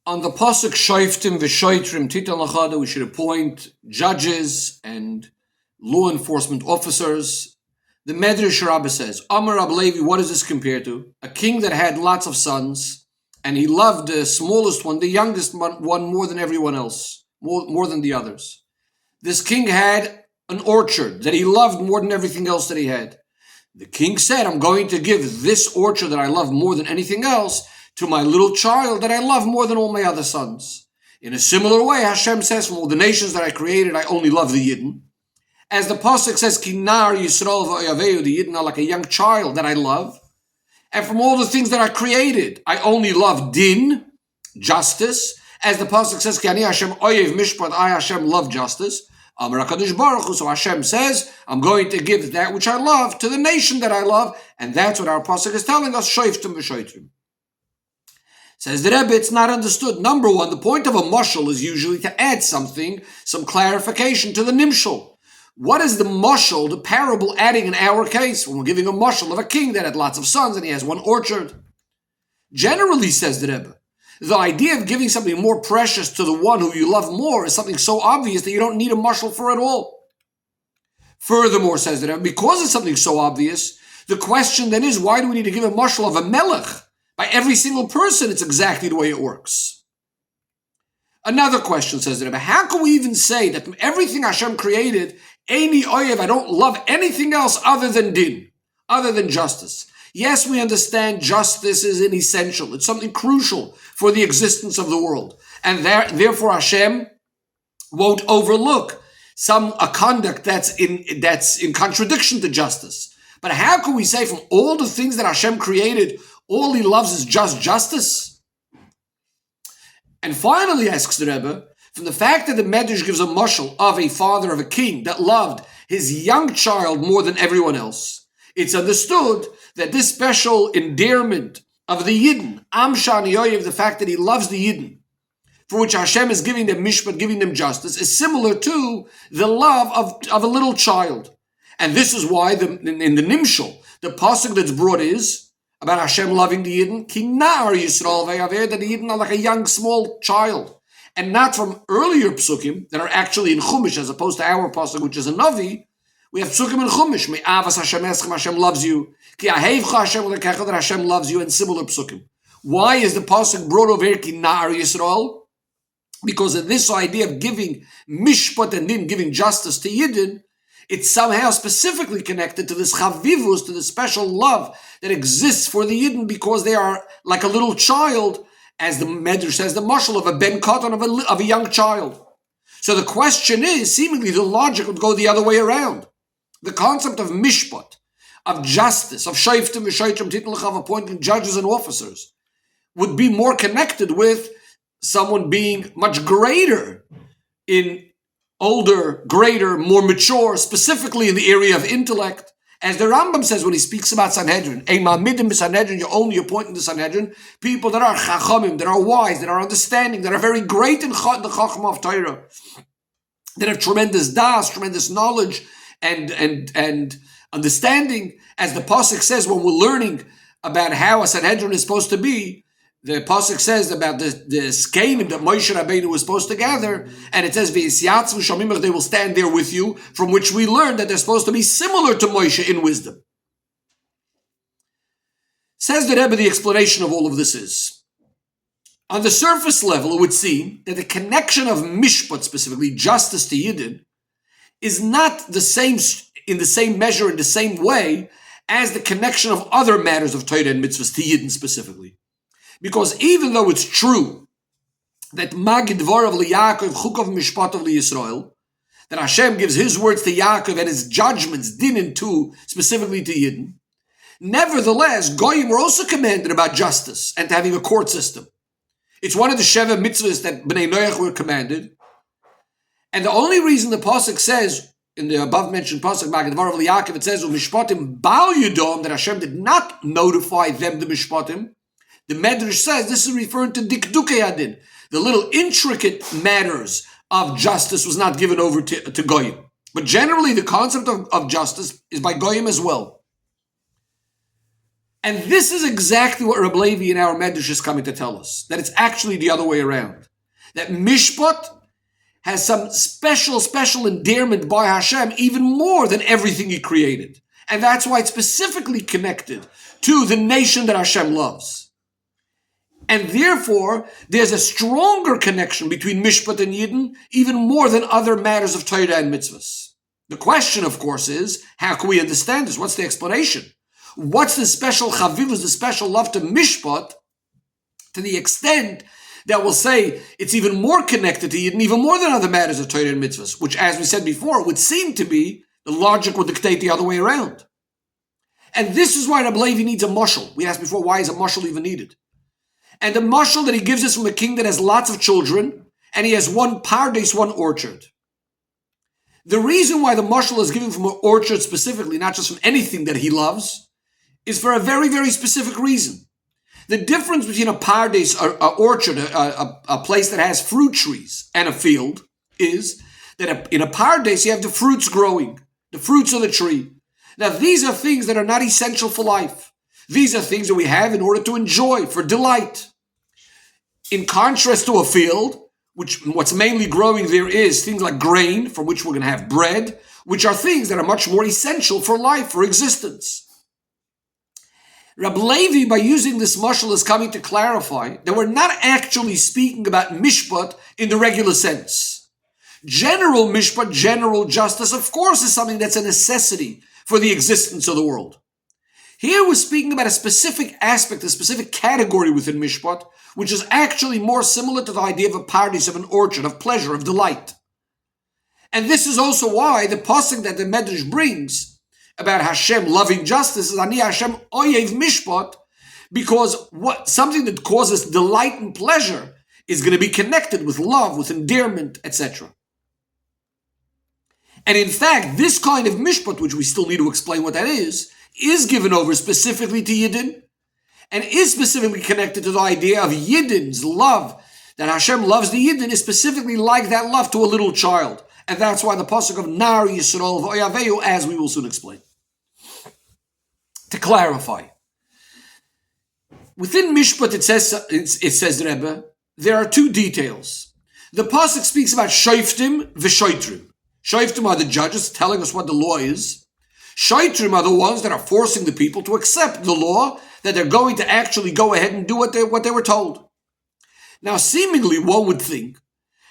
On the pasuk Shoftim v'shoitrim titan lachada, we should appoint judges and law enforcement officers. The Medrash Rabbah says, Amar Rab Levi, what does this compare to? A king that had lots of sons, and he loved the smallest one, the youngest one more than everyone else, more than the others. This king had an orchard that he loved more than everything else that he had. The king said, I'm going to give this orchard that I love more than anything else to my little child that I love more than all my other sons. In a similar way, Hashem says, from all the nations that I created, I only love the Yidden. As the pasuk says, Kinar Yisrael v'Oyaveu, the Yidden are like a young child that I love. And from all the things that I created, I only love din, justice. As the pasuk says, Ki ani Hashem oyev mishpat, I Hashem love justice. Amar HaKadosh Baruch Hu, so Hashem says, I'm going to give that which I love to the nation that I love. And that's what our pasuk is telling us, Shoftim v'Shoitrim. Says the Rebbe, it's not understood. Number one, the point of a mashal is usually to add something, some clarification to the nimshal. What is the mashal, the parable, adding in our case? When we're giving a mashal of a king that had lots of sons and he has one orchard. Generally, says the Rebbe, the idea of giving something more precious to the one who you love more is something so obvious that you don't need a mashal for it all. Furthermore, says the Rebbe, because it's something so obvious, the question then is, why do we need to give a mashal of a melech? By every single person, it's exactly the way it works. Another question, says the Rebbe, how can we even say that from everything Hashem created, Eini Oyev, I don't love anything else other than din, other than justice? Yes, we understand justice is an essential. It's something crucial for the existence of the world. And therefore Hashem won't overlook a conduct that's in contradiction to justice. But how can we say from all the things that Hashem created, all he loves is just justice? And finally, asks the Rebbe, from the fact that the Medrash gives a mashal of a father of a king that loved his young child more than everyone else, it's understood that this special endearment of the Yidden, Am Shani Yoyev, the fact that he loves the Yidden, for which Hashem is giving them mishpat, giving them justice, is similar to the love of a little child. And this is why in the Nimshal, the pasuk that's brought is about Hashem loving the Yidden, Kinar Yisrael v'Yaver, that the Yidden are like a young, small child. And not from earlier psukim that are actually in Chumash, as opposed to our pasuk, which is a Navi. We have psukim in Chumash, Me'avas Hashem eschem, Hashem loves you, Ki ahevcha Hashem l'kecha, that Hashem loves you, and similar psukim. Why is the pasuk brought over here, Kinar Yisrael? Because of this idea of giving mishpat and then giving justice to Yidden, it's somehow specifically connected to this chavivus, to the special love that exists for the Yidden because they are like a little child, as the Medrash says, the mashal of a ben katan, of a young child. So the question is, seemingly the logic would go the other way around. The concept of mishpat, of justice, of shoftim v'shoitrim titan l'chav, appointing judges and officers, would be more connected with someone being much greater in older, greater, more mature, specifically in the area of intellect. As the Rambam says when he speaks about Sanhedrin, you're only appointing the Sanhedrin people that are chachamim, that are wise, that are understanding, that are very great in the chacham of Torah, that have tremendous das, tremendous knowledge and understanding. As the pasuk says when we're learning about how a Sanhedrin is supposed to be, the pasuk says about the skenim that Moshe Rabbeinu was supposed to gather, and it says v'yisyatzu shamimach, they will stand there with you, from which we learn that they're supposed to be similar to Moshe in wisdom. Says the Rebbe, the explanation of all of this is, on the surface level, it would seem that the connection of mishpat, specifically justice to Yidden, is not the same in the same measure, in the same way, as the connection of other matters of Torah and mitzvahs to Yidden specifically. Because even though it's true that Magid Dvorav LiYaakov Chukov Mishpatov LiYisrael, that Hashem gives His words to Yaakov and His judgments, dinin too, specifically to Yidden, nevertheless, Goyim were also commanded about justice and to having a court system. It's one of the Sheva mitzvahs that Bnei Noach were commanded. And the only reason the pasuk says, in the above-mentioned pasuk, Magid Dvorav LiYaakov, it says, Mishpatim Bal Yudom, that Hashem did not notify them, the Mishpatim. The Medrash says this is referring to Dikdukei Adin. The little intricate matters of justice was not given over to Goyim. But generally the concept of justice is by Goyim as well. And this is exactly what Reb Levi in our Medrash is coming to tell us, that it's actually the other way around. That Mishpat has some special endearment by Hashem, even more than everything He created. And that's why it's specifically connected to the nation that Hashem loves. And therefore, there's a stronger connection between Mishpat and Yidden, even more than other matters of Torah and mitzvahs. The question, of course, is, how can we understand this? What's the explanation? What's the special chavivus, the special love to Mishpat, to the extent that we'll say it's even more connected to Yidden, even more than other matters of Torah and mitzvahs, which, as we said before, would seem to be, the logic would dictate the other way around. And this is why Reb Levi needs a mashal. We asked before, why is a mashal even needed? And the mashal that he gives us from a king that has lots of children, and he has one pardes, one orchard. The reason why the mashal is given from an orchard specifically, not just from anything that he loves, is for a very, very specific reason. The difference between a pardes, an orchard, a place that has fruit trees, and a field, is that in a pardes you have the fruits growing, the fruits of the tree. Now these are things that are not essential for life. These are things that we have in order to enjoy, for delight. In contrast to a field, which what's mainly growing there is things like grain, from which we're going to have bread, which are things that are much more essential for life, for existence. Reb Levi, by using this mashal, is coming to clarify that we're not actually speaking about mishpat in the regular sense. General mishpat, general justice, of course, is something that's a necessity for the existence of the world. Here we're speaking about a specific aspect, a specific category within mishpat, which is actually more similar to the idea of a pardes, of an orchard, of pleasure, of delight. And this is also why the pasuk that the Medrash brings about Hashem loving justice is Ani Hashem oyev mishpat, because something that causes delight and pleasure is going to be connected with love, with endearment, etc. And in fact, this kind of mishpat, which we still need to explain what that is given over specifically to Yidden, and is specifically connected to the idea of Yidden's love, that Hashem loves the Yidden, is specifically like that love to a little child. And that's why the pasuk of Nar Yisrael v'Oyavehu, as we will soon explain. To clarify, within Mishpat it says the Rebbe, there are two details. The pasuk speaks about Shoftim v'Shoitrim. Shoftim are the judges telling us what the law is. Shoitrim are the ones that are forcing the people to accept the law, that they're going to actually go ahead and do what they were told. Now, seemingly, one would think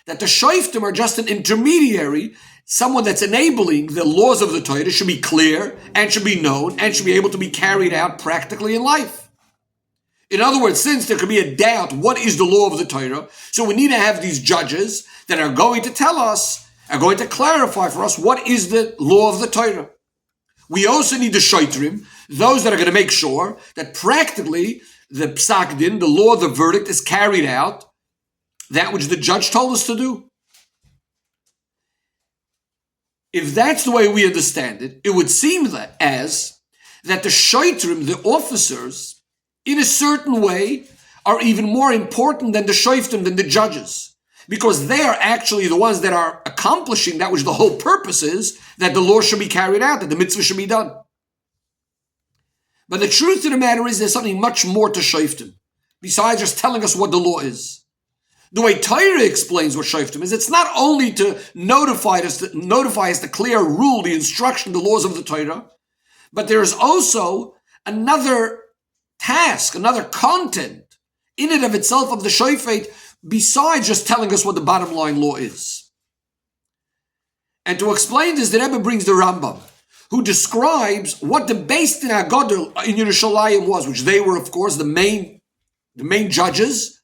that the Shoftim are just an intermediary, someone that's enabling the laws of the Torah should be clear and should be known and should be able to be carried out practically in life. In other words, since there could be a doubt what is the law of the Torah, so we need to have these judges that are going to tell us, are going to clarify for us what is the law of the Torah. We also need the Shoitrim, those that are going to make sure that practically the psak din, the law, the verdict, is carried out, that which the judge told us to do. If that's the way we understand it, it would seem that the Shoitrim, the officers, in a certain way, are even more important than the Shoftim, than the judges. Because they are actually the ones that are accomplishing that which the whole purpose is, that the law should be carried out, that the mitzvah should be done. But the truth of the matter is there's something much more to Shoftim, besides just telling us what the law is. The way Torah explains what Shoftim is, it's not only to notify us the clear rule, the instruction, the laws of the Torah, but there is also another task, another content in and of itself of the Shofet, besides just telling us what the bottom line law is. And to explain this, the Rebbe brings the Rambam, who describes what the Beis Din HaGadol in Yerushalayim was, which they were, of course, the main judges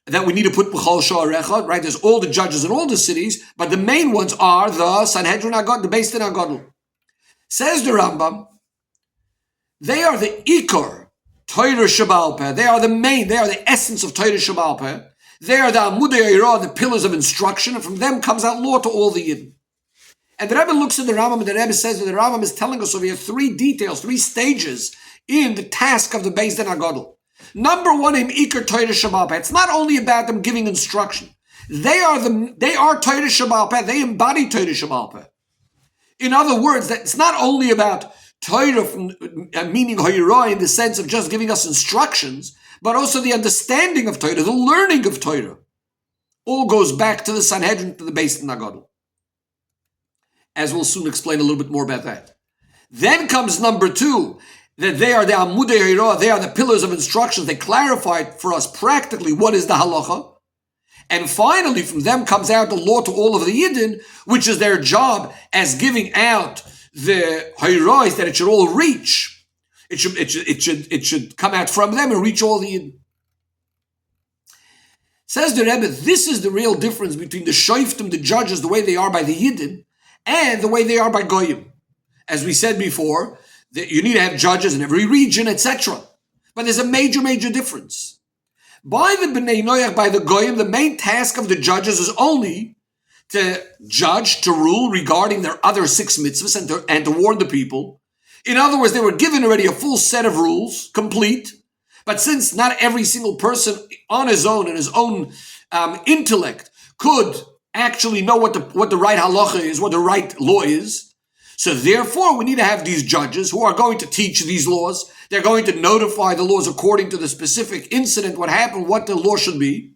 that we need to put B'chol Sha'ar Echad, right? There's all the judges in all the cities, but the main ones are the Sanhedrin HaGadol, the Beis Din HaGadol. Says the Rambam, they are the Ikar, Torah Sheba'al Peh. They are the main, they are the essence of Torah Sheba'al Peh. They are the Amudei Eirah, the pillars of instruction, and from them comes out law to all the Yidden. And the Rebbe looks at the Rambam, and the Rebbe says that the Rambam is telling us over here three details, three stages in the task of the Beis Din HaGadol. Number one, in Iker Torah Sheba'al Peh. It's not only about them giving instruction. They are Torah Sheba'al Peh. They embody Torah Sheba'al Peh. In other words, that it's not only about Torah, meaning Hoirah in the sense of just giving us instructions, but also the understanding of Torah, the learning of Torah, all goes back to the Sanhedrin, to the Beis Din HaGadol. As we'll soon explain a little bit more about that. Then comes number 2, that they are the Amudei Hoirah, they are the pillars of instructions. They clarified for us practically what is the halacha. And finally, from them comes out the law to all of the Yidden, which is their job as giving out the Hoirahs that it should all reach. It should come out from them and reach all the Yidden. Says the Rebbe, this is the real difference between the Shoftim, the judges, the way they are by the Yidden, and the way they are by Goyim. As we said before, that you need to have judges in every region, etc. But there's a major, major difference. By the Bnei Noach, by the Goyim, the main task of the judges is only to judge, to rule regarding their other 6 mitzvahs and to warn the people. In other words, they were given already a full set of rules, complete. But since not every single person on his own and his own intellect could actually know what the right halacha is, what the right law is, so therefore we need to have these judges who are going to teach these laws. They're going to notify the laws according to the specific incident, what happened, what the law should be.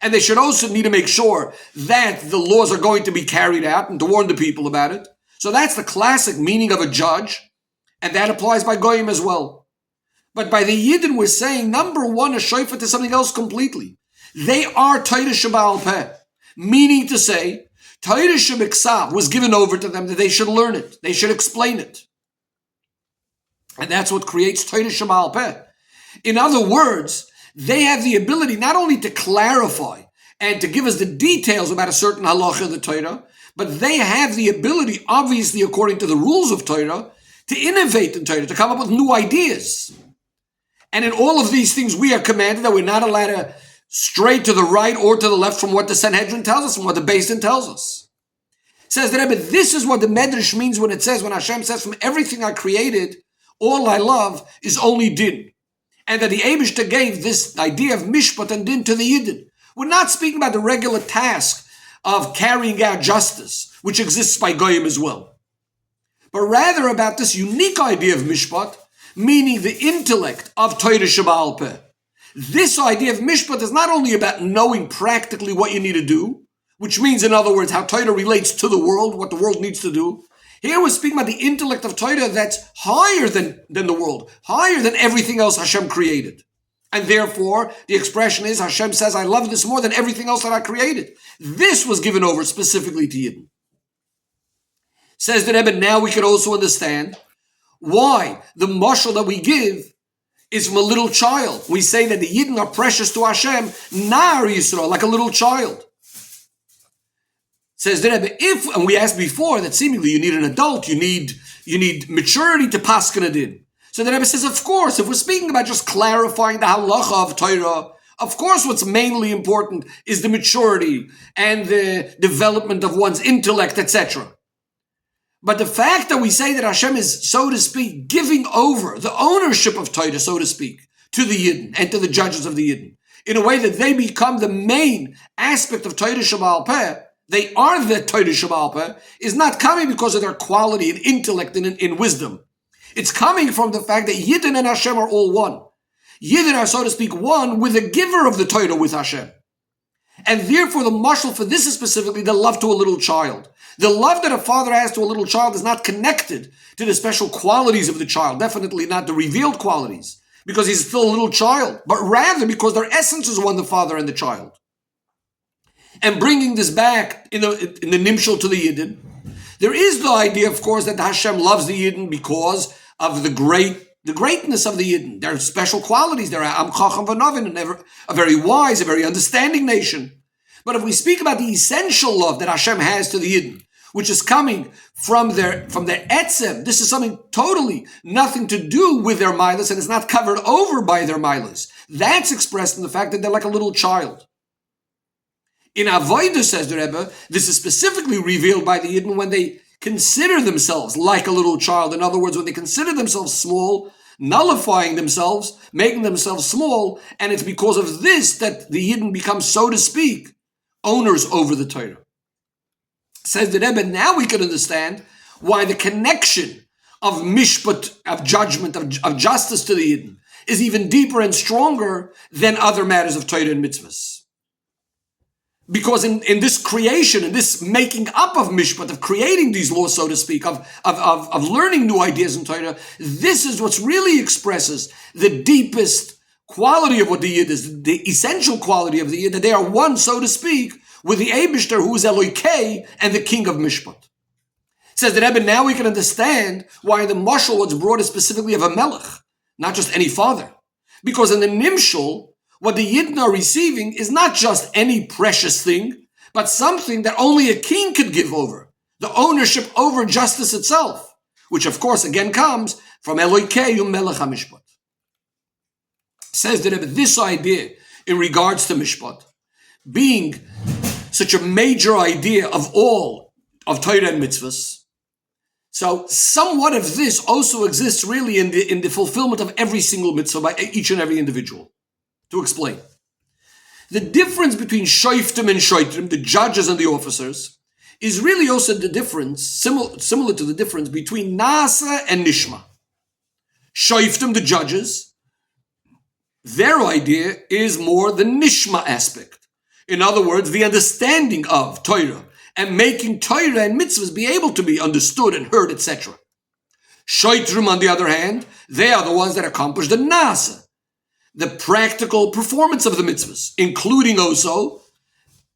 And they should also need to make sure that the laws are going to be carried out and to warn the people about it. So that's the classic meaning of a judge. And that applies by Goyim as well. But by the Yidden, we're saying, number 1, a shofet is something else completely. They are Torah Sheba'al Peh. Meaning to say, Torah Shebiksav was given over to them that they should learn it. They should explain it. And that's what creates Torah Sheba'al Peh. In other words, they have the ability not only to clarify and to give us the details about a certain halacha of the Torah, but they have the ability, obviously according to the rules of Torah, to innovate in Torah, to come up with new ideas. And in all of these things, we are commanded that we're not allowed to stray to the right or to the left from what the Sanhedrin tells us and what the Beis Din tells us. It says that, but this is what the Medrash means when Hashem says, from everything I created, all I love is only din. And that the Eibishter gave this idea of mishpat and din to the Yidden. We're not speaking about the regular task of carrying out justice, which exists by Goyim as well. But rather about this unique idea of mishpat, meaning the intellect of Torah Sheba'al Peh. This idea of mishpat is not only about knowing practically what you need to do, which means, in other words, how Torah relates to the world, what the world needs to do. Here we're speaking about the intellect of Torah that's higher than the world, higher than everything else Hashem created. And therefore, the expression is, Hashem says, I love this more than everything else that I created. This was given over specifically to Yidden. Says the Rebbe, now we can also understand why the mashal that we give is from a little child. We say that the Yidden are precious to Hashem, Nar Yisrael, like a little child. Says the Rebbe, and we asked before that seemingly you need an adult, you need maturity to paskin a din. So the Rebbe says, of course, if we're speaking about just clarifying the halacha of Torah, of course what's mainly important is the maturity and the development of one's intellect, etc. But the fact that we say that Hashem is, so to speak, giving over the ownership of Torah, so to speak, to the Yidden and to the judges of the Yidden, in a way that they become the main aspect of Torah Sheba'al Peh, they are the Torah Sheba'al Peh, is not coming because of their quality and intellect and in wisdom. It's coming from the fact that Yidden and Hashem are all one. Yidden are, so to speak, one with the giver of the Torah, with Hashem. And therefore the mashal for this is specifically the love to a little child. The love that a father has to a little child is not connected to the special qualities of the child, definitely not the revealed qualities, because he's still a little child, but rather because their essence is one, the father and the child. And bringing this back in the nimshal to the Yidden, there is the idea, of course, that Hashem loves the Yidden because of the greatness of the Yidden. There are special qualities. They're Am Chacham V'Novin, and a very wise, a very understanding nation. But if we speak about the essential love that Hashem has to the Yidden, which is coming from their etzem, this is something totally nothing to do with their milas, and it's not covered over by their milas. That's expressed in the fact that they're like a little child. In Avodah, says the Rebbe, this is specifically revealed by the Yidden when they consider themselves like a little child. In other words, when they consider themselves small, nullifying themselves, making themselves small, and it's because of this that the Yidden become, so to speak, owners over the Torah. Says the Rebbe, now we can understand why the connection of mishpat, of judgment, of justice to the Yidden, is even deeper and stronger than other matters of Torah and mitzvahs. Because in this creation, in this making up of mishpat, of creating these laws, so to speak, of learning new ideas in Torah, this is what really expresses the deepest quality of what the Yid is, the essential quality of the Yid, that they are one, so to speak, with the Eibishter, who is Eloikei and the king of mishpat. Says the Rebbe, now we can understand why in the Mashal what's brought is specifically of a melech, not just any father. Because in the Nimshal, what the Yidden are receiving is not just any precious thing, but something that only a king could give over, the ownership over justice itself, which of course again comes from Eloikeyu Melech HaMishpat. Says the Rebbe, this idea in regards to Mishpat, being such a major idea of all of Torah and mitzvahs, so somewhat of this also exists really in the fulfillment of every single mitzvah by each and every individual. To explain, the difference between Shoftim and Shoitrim, the judges and the officers, is really also the difference, similar to the difference between Nasa and Nishma. Shoftim, the judges, their idea is more the Nishma aspect. In other words, the understanding of Torah and making Torah and mitzvahs be able to be understood and heard, etc. Shoitrim, on the other hand, they are the ones that accomplish the Nasa, the practical performance of the mitzvahs, including also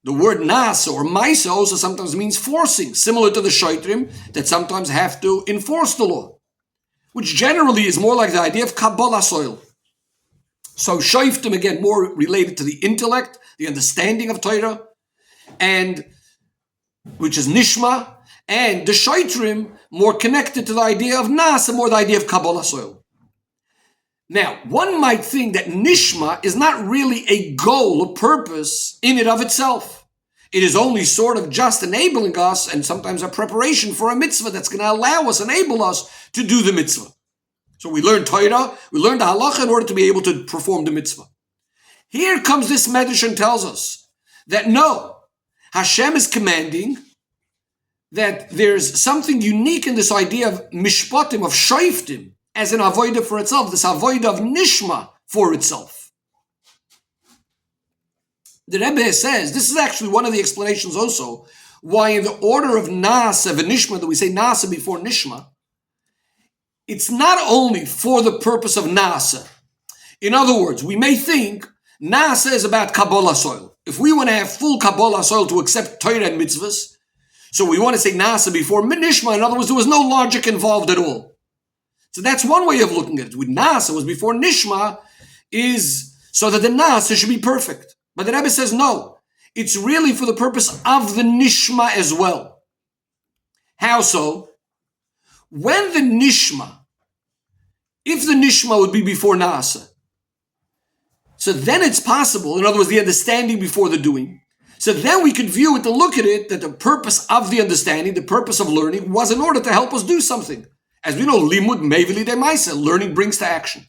the word nasa or maisa also sometimes means forcing, similar to the shoitrim that sometimes have to enforce the law, which generally is more like the idea of Kabbalah soil. So shoiftim, again, more related to the intellect, the understanding of Torah, and which is nishma, and the shoitrim more connected to the idea of nasa, more the idea of Kabbalah soil. Now, one might think that nishma is not really a goal, a purpose in and of itself. It is only sort of just enabling us and sometimes a preparation for a mitzvah that's going to allow us, enable us to do the mitzvah. So we learn Torah, we learn the halacha in order to be able to perform the mitzvah. Here comes this medrash and tells us that no, Hashem is commanding that there's something unique in this idea of mishpatim, of shoftim, as an avodah for itself, this avodah of nishma for itself. The Rebbe says, this is actually one of the explanations also, why in the order of nasa and nishma, that we say nasa before nishma, it's not only for the purpose of nasa. In other words, we may think nasa is about Kabbalah soil. If we want to have full Kabbalah soil to accept Torah and mitzvahs, so we want to say nasa before nishma, in other words, there was no logic involved at all. So that's one way of looking at it. With Nasa was before Nishma is so that the Nasa should be perfect. But the Rebbe says no. It's really for the purpose of the Nishma as well. How so? When the Nishma, if the Nishma would be before Nasa, so then it's possible, in other words, the understanding before the doing. So then we could view it to look at it that the purpose of the understanding, the purpose of learning was in order to help us do something. As we know, limud mevili de maisa, learning brings to action.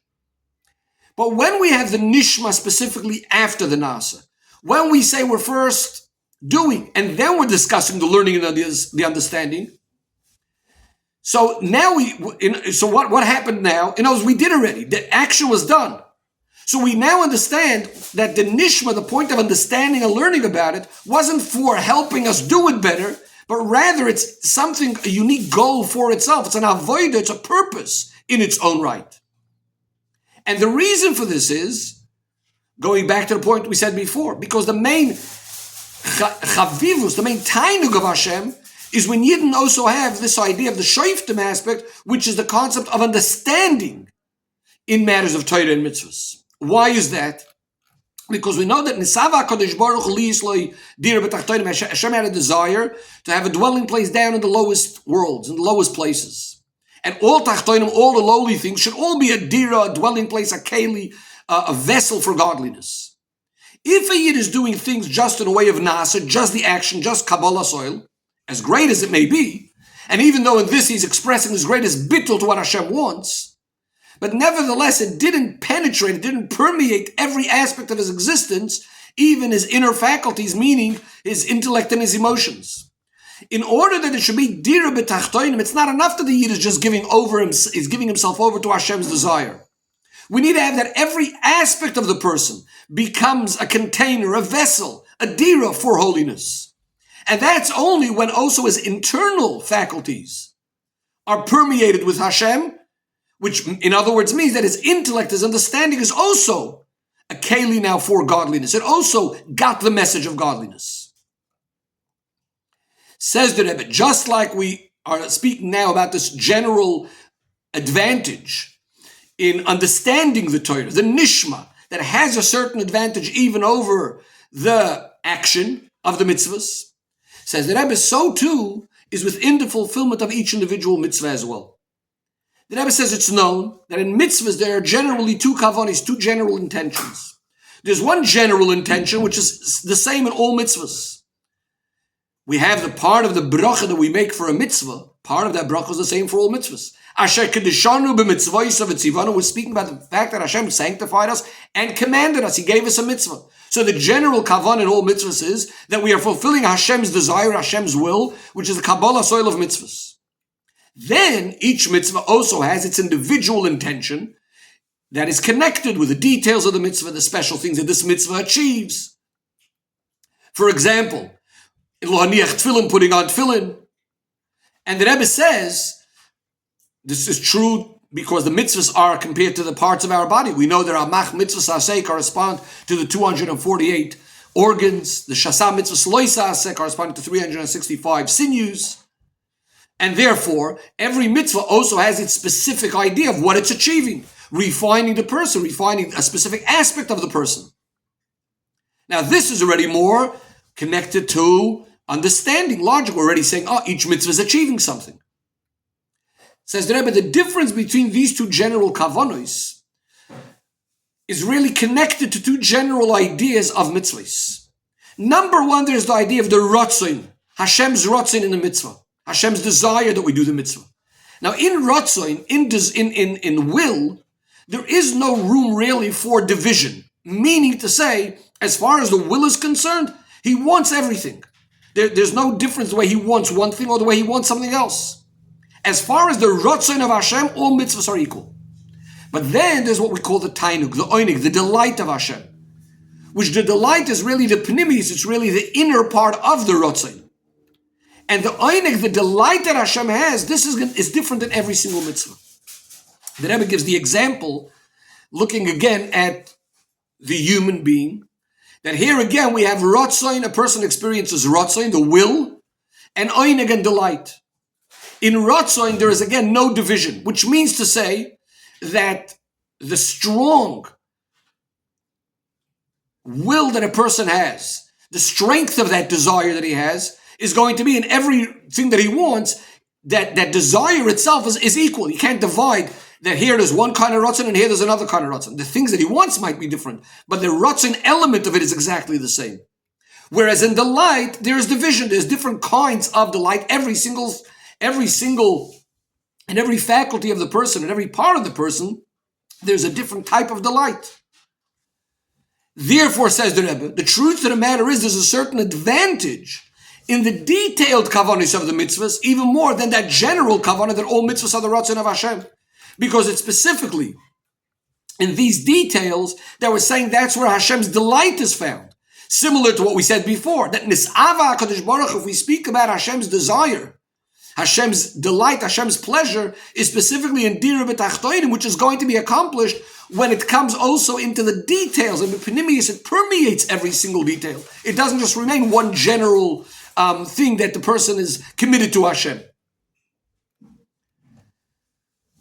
But when we have the nishma specifically after the nasa, when we say we're first doing and then we're discussing the learning and the understanding, so now what happened now? In other words, we did already. The action was done. So we now understand that the nishma, the point of understanding and learning about it, wasn't for helping us do it better, but rather it's something, a unique goal for itself. It's an avodah, it's a purpose in its own right. And the reason for this is, going back to the point we said before, because the main chavivus, the main tainug of Hashem, is when Yidden also have this idea of the shoftim aspect, which is the concept of understanding in matters of Torah and mitzvahs. Why is that? Because we know that Nisava Kadosh Baruch Hu Dir B'Tachtonim, Hashem had a desire to have a dwelling place down in the lowest worlds, in the lowest places. And all Tachtonim, all the lowly things, should all be a Dira, a dwelling place, a Keli, a vessel for godliness. If a Yid is doing things just in a way of Nasa, just the action, just Kabbalah soil, as great as it may be, and even though in this he's expressing his greatest bittul to what Hashem wants, but nevertheless, it didn't penetrate, it didn't permeate every aspect of his existence, even his inner faculties, meaning his intellect and his emotions. In order that it should be dira b'tachtoinim, it's not enough that the Yid is just giving himself over to Hashem's desire. We need to have that every aspect of the person becomes a container, a vessel, a dira for holiness. And that's only when also his internal faculties are permeated with Hashem, which in other words means that his intellect, his understanding is also a keli now for godliness. It also got the message of godliness. Says the Rebbe, just like we are speaking now about this general advantage in understanding the Torah, the nishma, that has a certain advantage even over the action of the mitzvahs, says the Rebbe, so too is within the fulfillment of each individual mitzvah as well. The Rebbe says it's known that in mitzvahs there are generally two kavanis, two general intentions. There's one general intention which is the same in all mitzvahs. We have the part of the bracha that we make for a mitzvah. Part of that bracha is the same for all mitzvahs. Asher kedishanu b'mitzvahs v'tzivanu. We're speaking about the fact that Hashem sanctified us and commanded us. He gave us a mitzvah. So the general kavan in all mitzvahs is that we are fulfilling Hashem's desire, Hashem's will, which is the Kabbalah soil of mitzvahs. Then each mitzvah also has its individual intention that is connected with the details of the mitzvah, the special things that this mitzvah achieves. For example, in Lohaniach Tfilin, putting on Tfilin. And the Rebbe says, this is true because the mitzvahs are compared to the parts of our body. We know that our mach mitzvahs aseh correspond to the 248 organs. The shasa mitzvahs loisa aseh correspond to 365 sinews. And therefore, every mitzvah also has its specific idea of what it's achieving, refining the person, refining a specific aspect of the person. Now, this is already more connected to understanding, logic. We're already saying, each mitzvah is achieving something. Says the Rebbe, the difference between these two general kavanos is really connected to two general ideas of mitzvahs. Number one, there's the idea of the rotzin, Hashem's rotzin in the mitzvah, Hashem's desire that we do the mitzvah. Now, in rotzin, in will, there is no room really for division, meaning to say, as far as the will is concerned, he wants everything. There's no difference the way he wants one thing or the way he wants something else. As far as the rotzon of Hashem, all mitzvahs are equal. But then there's what we call the tainug, the oinig, the delight of Hashem, which the delight is really the pnimis, it's really the inner part of the rotzon. And the oinig, the delight that Hashem has, this is different in every single mitzvah. The Rebbe gives the example, looking again at the human being, that here again we have rotzain, a person experiences rotzain, the will, and oinig and delight. In rotzain there is again no division, which means to say that the strong will that a person has, the strength of that desire that he has, is going to be in everything that he wants, that desire itself is equal. You can't divide that here there's one kind of rotzen and here there's another kind of rotzen. The things that he wants might be different, but the rotzen element of it is exactly the same. Whereas in delight, there's division. There's different kinds of delight. Every single, and every faculty of the person, and every part of the person, there's a different type of delight. Therefore, says the Rebbe, the truth of the matter is there's a certain advantage in the detailed kavanis of the mitzvahs, even more than that general kavanah that all mitzvahs are the rotzen of Hashem. Because it's specifically in these details that we're saying that's where Hashem's delight is found. Similar to what we said before, that nis'ava HaKadosh Baruch Hu, if we speak about Hashem's desire, Hashem's delight, Hashem's pleasure, is specifically in dira b'tachtoinim, which is going to be accomplished when it comes also into the details. And b'pnimius, it permeates every single detail. It doesn't just remain one general thing that the person is committed to Hashem.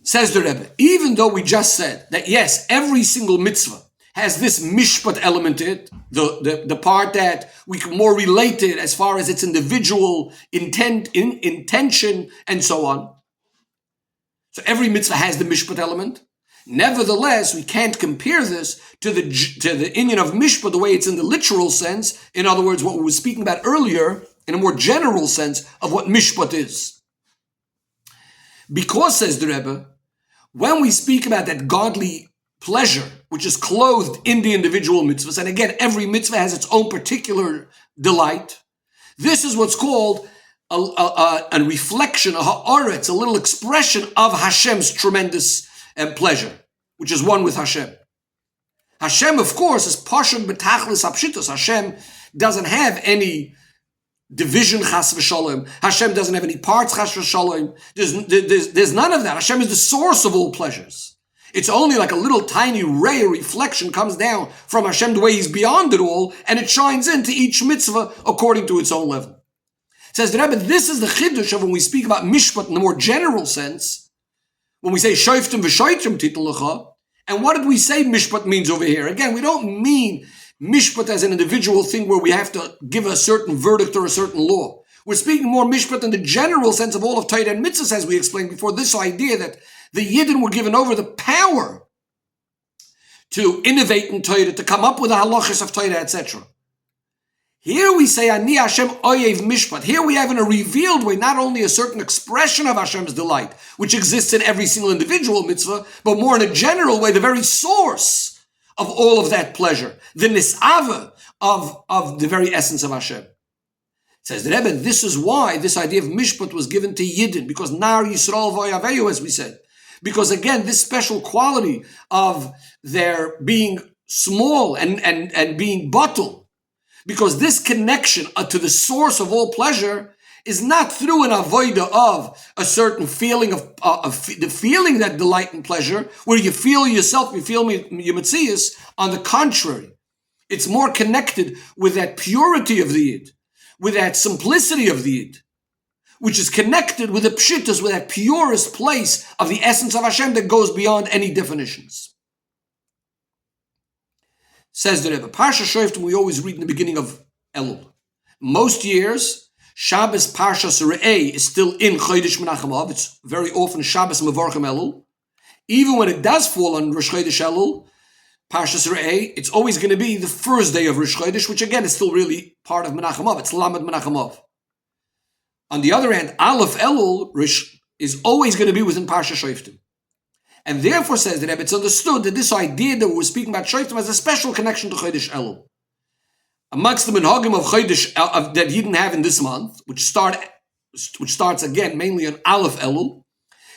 Says the Rebbe, even though we just said that yes, every single mitzvah has this mishpat element to it, the part that we can more relate it as far as its individual intention and so on. So every mitzvah has the mishpat element. Nevertheless, we can't compare this to the inyan of mishpat the way it's in the literal sense. In other words, what we were speaking about earlier in a more general sense of what mishpat is. Because, says the Rebbe, when we speak about that godly pleasure, which is clothed in the individual mitzvahs, and again, every mitzvah has its own particular delight, this is what's called a reflection, a ha'aretz, a little expression of Hashem's tremendous pleasure, which is one with Hashem. Hashem, of course, is pashut b'tachlis hapshitos. Hashem doesn't have any division, chas v'shalom. Hashem doesn't have any parts, chas v'shalom. There's none of that. Hashem is the source of all pleasures. It's only like a little tiny ray of reflection comes down from Hashem, the way He's beyond it all, and it shines into each mitzvah according to its own level. Says the Rebbe, this is the chiddush of when we speak about mishpat in the more general sense, when we say Shoftim v'shoitrim titul lecha. And what did we say mishpat means over here? Again, we don't mean mishpat as an individual thing where we have to give a certain verdict or a certain law. We're speaking more mishpat in the general sense of all of Torah and mitzvahs, as we explained before, this idea that the Yidden were given over the power to innovate in Torah, to come up with the halachas of Torah, etc. Here we say, Ani Hashem oyev mishpat. Here we have in a revealed way not only a certain expression of Hashem's delight, which exists in every single individual mitzvah, but more in a general way, the very source of all of that pleasure, the nis'ava of the very essence of Hashem. Says the Rebbe, this is why this idea of mishpat was given to Yidden, because Nar Yisrael v'Oyaveyu, as we said. Because again, this special quality of their being small and being bottled, because this connection to the source of all pleasure is not through an avoida of a certain feeling of the feeling that delight and pleasure, where you feel yourself, you feel your metzias. On the contrary, it's more connected with that purity of the Yid, with that simplicity of the Yid, which is connected with the pshitas, with that purest place of the essence of Hashem that goes beyond any definitions. Says the Rebbe, Parsha Shoftim we always read in the beginning of Elul. Most years, Shabbos Parshas Re'eh is still in Chodesh Menachem Av. It's very often Shabbos Mevorchem Elul. Even when it does fall on Rosh Chodesh Elul, Parshas Re'eh, it's always going to be the first day of Rosh Chodesh, which again is still really part of Menachem Av. It's Lamed Menachem Av. On the other hand, Aleph Elul is always going to be within Parsha Shoftim. And therefore, says the Rebbe, it's understood that this idea that we're speaking about Shoftim has a special connection to Chodesh Elul. Amongst the minhagim of Chodesh that he didn't have in this month, which starts again mainly on Aleph Elul,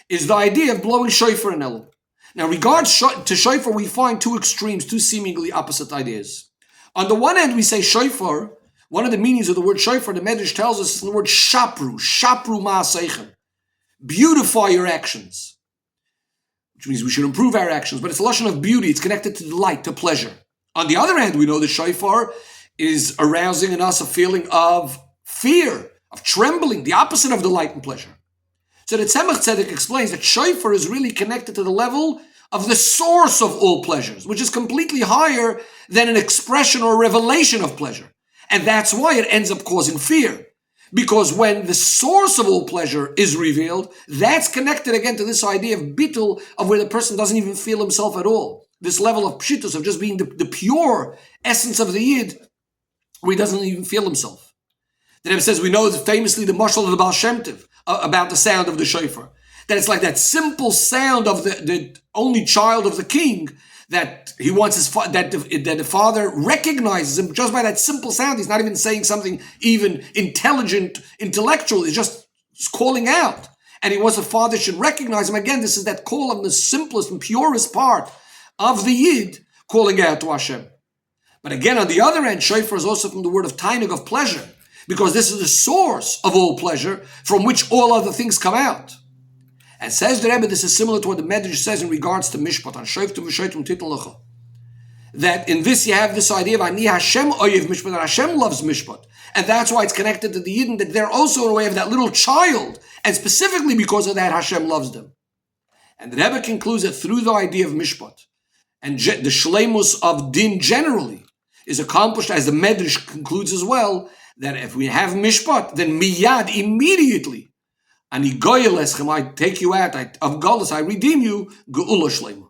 is the idea of blowing shofar in Elul. Now, regards to shofar, we find two extremes, two seemingly opposite ideas. On the one hand, we say shofar. One of the meanings of the word shofar, the Medrash tells us, is the word shapru ma'aseichem. Beautify your actions. Which means we should improve our actions, but it's a lashon of beauty. It's connected to delight, to pleasure. On the other hand, we know that shofar is arousing in us a feeling of fear, of trembling, the opposite of delight and pleasure. So the Tzemach Tzedek explains that shofar is really connected to the level of the source of all pleasures, which is completely higher than an expression or revelation of pleasure. And that's why it ends up causing fear. Because when the source of all pleasure is revealed, that's connected again to this idea of bittul, of where the person doesn't even feel himself at all. This level of pshitus, of just being the pure essence of the Yid, where he doesn't even feel himself. The Rebbe says, we know famously the mashal of the Baal Shem Tov, about the sound of the shofar. That it's like that simple sound of the only child of the king, that he wants that the father recognizes him just by that simple sound. He's not even saying something even intelligent, intellectual. He's just calling out. And he wants the father should recognize him. Again, this is that call of the simplest and purest part of the Yid calling out to Hashem. But again, on the other hand, shofar is also from the word of tainug, of pleasure, because this is the source of all pleasure from which all other things come out. And says the Rebbe, this is similar to what the Medrash says in regards to mishpat, on Shoftim v'shoitrim titul lecha. That in this you have this idea of Ani Hashem oyev mishpat, that Hashem loves mishpat. And that's why it's connected to the Yidden, that they're also in a way of that little child. And specifically because of that, Hashem loves them. And the Rebbe concludes that through the idea of mishpat, and the shleimus of din generally, is accomplished, as the Medrash concludes as well, that if we have mishpat, then miyad, immediately, Ani goyel eschem, I take you out of galus, I redeem you, geula shleima.